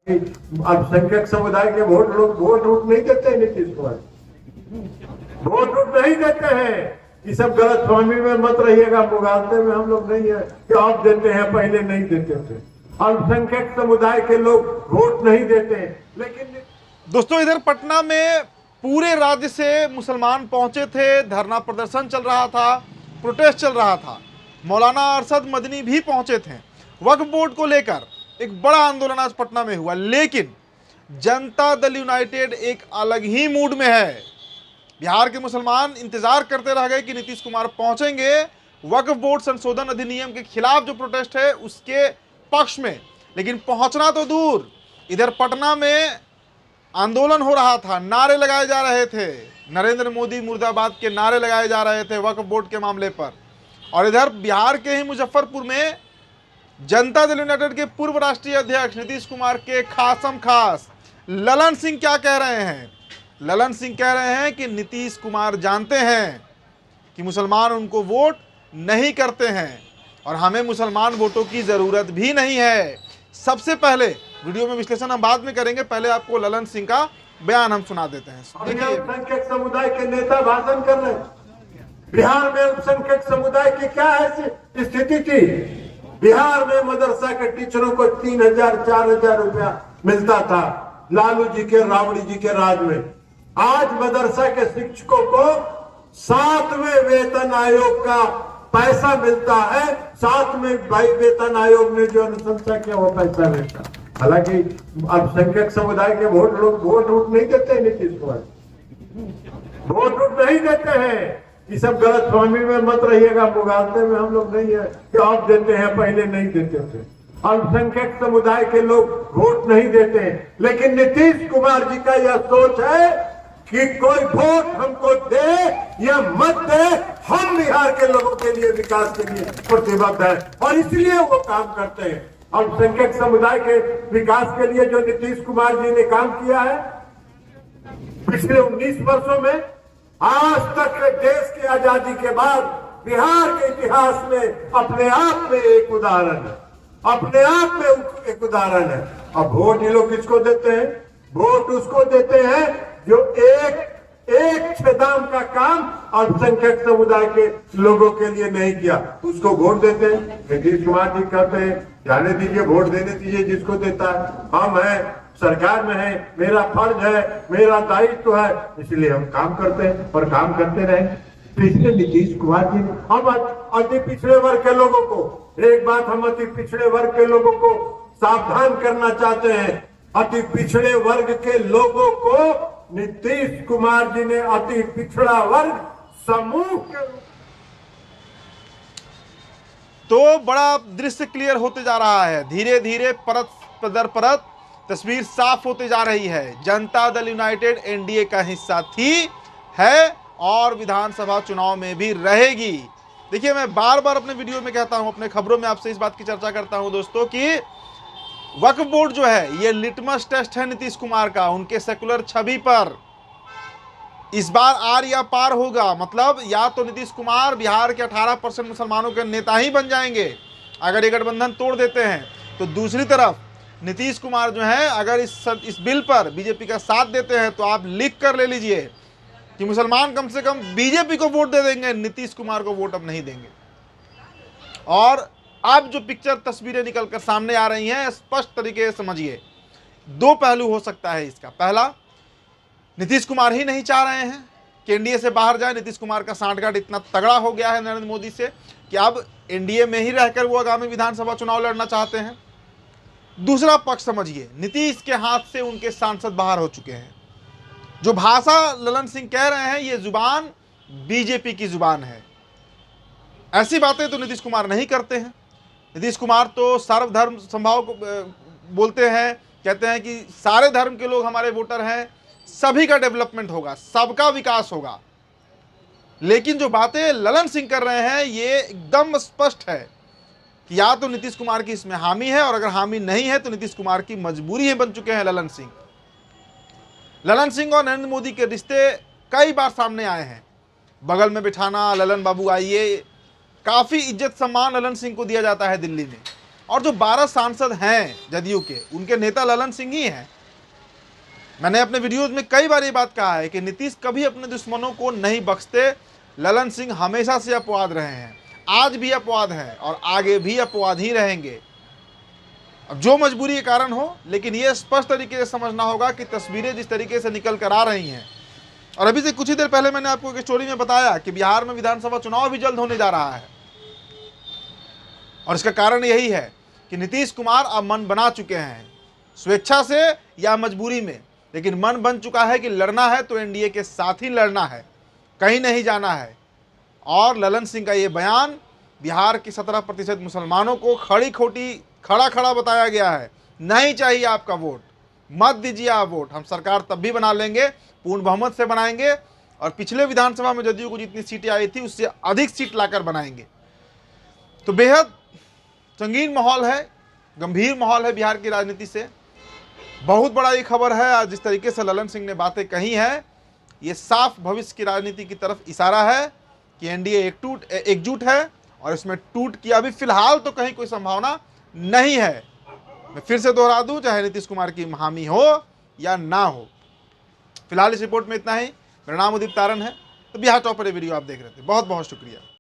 अल्पसंख्यक समुदाय के वोट वोट नहीं देते हैं नीतीश कुमार, वोट नहीं देते हैं। ये सब गलत फहमी में मत रहिएगा, मुगालते में हम लोग नहीं है कि आप देते हैं, पहले नहीं देते थे। अल्पसंख्यक समुदाय के लोग वोट नहीं देते हैं। लेकिन दोस्तों, इधर पटना में पूरे राज्य से मुसलमान पहुंचे थे, धरना प्रदर्शन चल रहा था, प्रोटेस्ट चल रहा था। मौलाना अरशद मदनी भी पहुंचे थे। वक्फ बोर्ड को लेकर एक बड़ा आंदोलन आज पटना में हुआ, लेकिन जनता दल यूनाइटेड एक अलग ही मूड में है। बिहार के मुसलमान इंतजार करते रह गए कि नीतीश कुमार पहुंचेंगे वक्फ बोर्ड संशोधन अधिनियम के खिलाफ जो प्रोटेस्ट है उसके पक्ष में, लेकिन पहुंचना तो दूर, इधर पटना में आंदोलन हो रहा था, नारे लगाए जा रहे थे, नरेंद्र मोदी मुर्दाबाद के नारे लगाए जा रहे थे वक्फ बोर्ड के मामले पर। और इधर बिहार के ही मुजफ्फरपुर में जनता दल यूनाइटेड के पूर्व राष्ट्रीय अध्यक्ष नीतीश कुमार के खासम खास ललन सिंह क्या कह रहे हैं? ललन सिंह कह रहे हैं कि नीतीश कुमार जानते हैं कि मुसलमान उनको वोट नहीं करते हैं और हमें मुसलमान वोटों की जरूरत भी नहीं है। सबसे पहले वीडियो में विश्लेषण हम बाद में करेंगे, पहले आपको ललन सिंह का बयान हम सुना देते हैं। अल्पसंख्यक समुदाय के नेता भाषण कर रहे हैं। बिहार में अल्पसंख्यक समुदाय की क्या है स्थिति थी? बिहार में मदरसा के टीचरों को 3,000 4,000 रुपया मिलता था लालू जी के राबड़ी जी के राज में। आज मदरसा के शिक्षकों को 7वें वेतन आयोग का पैसा मिलता है। 7वें वेतन आयोग ने जो अनुशंसा किया वो पैसा मिलता। हालांकि अल्पसंख्यक समुदाय के वोट नहीं देते हैं नीतीश कुमार, वोट नहीं देते हैं। ये सब गलत फहमी में मत रहिएगा, मुगालते में हम लोग नहीं है कि आप देते हैं, पहले नहीं देते थे। अल्पसंख्यक समुदाय के लोग वोट नहीं देते हैं। लेकिन नीतीश कुमार जी का यह सोच है कि कोई वोट हमको दे या मत दे, हम बिहार के लोगों के लिए, विकास के लिए प्रतिबद्ध है और इसलिए वो काम करते हैं। अल्पसंख्यक समुदाय के विकास के लिए जो नीतीश कुमार जी ने काम किया है पिछले 19 वर्षों में, आज तक देश की आजादी के बाद बिहार के इतिहास में अपने आप में एक उदाहरण है, अपने आप में एक उदाहरण है। अब वोट ये लोग किसको देते हैं? वोट उसको देते हैं जो एक छेदाम का काम अल्पसंख्यक समुदाय के लोगों के लिए नहीं किया, उसको वोट देते हैं। नीतीश कुमार जी कहते हैं जाने दीजिए, वोट देने दीजिए जिसको देता है। हम हैं, सरकार में है, मेरा फर्ज है, मेरा दायित्व है, इसलिए हम काम करते हैं और काम करते रहे। पिछले नीतीश कुमार जी ने हम अति पिछड़े वर्ग के लोगों को, एक बात हम अति पिछड़े वर्ग के लोगों को सावधान करना चाहते हैं। अति पिछड़े वर्ग के लोगों को नीतीश कुमार जी ने अति पिछड़ा वर्ग समूह के तो बड़ा दृश्य क्लियर होते जा रहा है। धीरे धीरे परत दर परत तस्वीर साफ होते जा रही है। जनता दल यूनाइटेड एनडीए का हिस्सा थी, है और विधानसभा चुनाव में भी रहेगी। देखिए, मैं बार बार अपने वीडियो में कहता हूं, अपने खबरों में आपसे इस बात की चर्चा करता हूं दोस्तों कि वक्फ बोर्ड जो है ये लिटमस टेस्ट है नीतीश कुमार का, उनके सेकुलर छवि पर। इस बार आर या पार होगा, मतलब या तो नीतीश कुमार बिहार के 18% मुसलमानों के नेता ही बन जाएंगे अगर ये गठबंधन तोड़ देते हैं, तो दूसरी तरफ नीतीश कुमार जो है अगर इस बिल पर बीजेपी का साथ देते हैं तो आप लिख कर ले लीजिए कि मुसलमान कम से कम बीजेपी को वोट दे देंगे, नीतीश कुमार को वोट अब नहीं देंगे। और अब जो पिक्चर तस्वीरें निकलकर सामने आ रही हैं, स्पष्ट तरीके से समझिए, दो पहलू हो सकता है इसका। पहला, नीतीश कुमार ही नहीं चाह रहे हैं कि एनडीए से बाहर जाए। नीतीश कुमार का सांठगांठ इतना तगड़ा हो गया है नरेंद्र मोदी से कि अब एनडीए में ही रहकर वो आगामी विधानसभा चुनाव लड़ना चाहते हैं। दूसरा पक्ष समझिए, नीतीश के हाथ से उनके सांसद बाहर हो चुके हैं। जो भाषा ललन सिंह कह रहे हैं ये जुबान बीजेपी की जुबान है। ऐसी बातें तो नीतीश कुमार नहीं करते हैं। नीतीश कुमार तो सर्वधर्म समभाव को बोलते हैं, कहते हैं कि सारे धर्म के लोग हमारे वोटर हैं, सभी का डेवलपमेंट होगा, सबका विकास होगा। लेकिन जो बातें ललन सिंह कर रहे हैं ये एकदम स्पष्ट है कि या तो नीतीश कुमार की इसमें हामी है और अगर हामी नहीं है तो नीतीश कुमार की मजबूरी है बन चुके हैं ललन सिंह। ललन सिंह और नरेंद्र मोदी के रिश्ते कई बार सामने आए हैं। बगल में बिठाना, ललन बाबू आइए, काफ़ी इज्जत सम्मान ललन सिंह को दिया जाता है दिल्ली में। और जो 12 सांसद हैं जदयू के, उनके नेता ललन सिंह ही हैं। मैंने अपने वीडियोज में कई बार ये बात कहा है कि नीतीश कभी अपने दुश्मनों को नहीं बख्शते। ललन सिंह हमेशा से अपवाद रहे हैं, आज भी अपवाद हैं और आगे भी अपवाद ही रहेंगे। अब जो मजबूरी के कारण हो, लेकिन ये स्पष्ट तरीके से समझना होगा कि तस्वीरें जिस तरीके से निकल कर आ रही हैं, और अभी से कुछ ही देर पहले मैंने आपको एक स्टोरी में बताया कि बिहार में विधानसभा चुनाव भी जल्द होने जा रहा है, और इसका कारण यही है कि नीतीश कुमार अब मन बना चुके हैं, स्वेच्छा से या मजबूरी में, लेकिन मन बन चुका है कि लड़ना है तो एनडीए के साथ ही लड़ना है, कहीं नहीं जाना है। और ललन सिंह का ये बयान, बिहार की 17% मुसलमानों को खड़ा खड़ा बताया गया है, नहीं चाहिए आपका वोट, मत दीजिए आप वोट, हम सरकार तब भी बना लेंगे, पूर्ण बहुमत से बनाएंगे, और पिछले विधानसभा में जदयू को जितनी सीटें आई थी उससे अधिक सीट लाकर बनाएंगे। तो बेहद संगीन माहौल है, गंभीर माहौल है बिहार की राजनीति से। बहुत बड़ा ये खबर है, आज जिस तरीके से ललन सिंह ने बातें कही हैं, ये साफ भविष्य की राजनीति की तरफ इशारा है कि एनडीए एकजुट है, और इसमें टूट की अभी फिलहाल तो कहीं कोई संभावना नहीं है। मैं फिर से दोहरा दूं, चाहे नीतीश कुमार की हामी हो या ना हो। फिलहाल इस रिपोर्ट में इतना ही। मेरा नाम उदित तारन है। तो बिहार टॉप पर ये वीडियो आप देख रहे थे, बहुत बहुत शुक्रिया।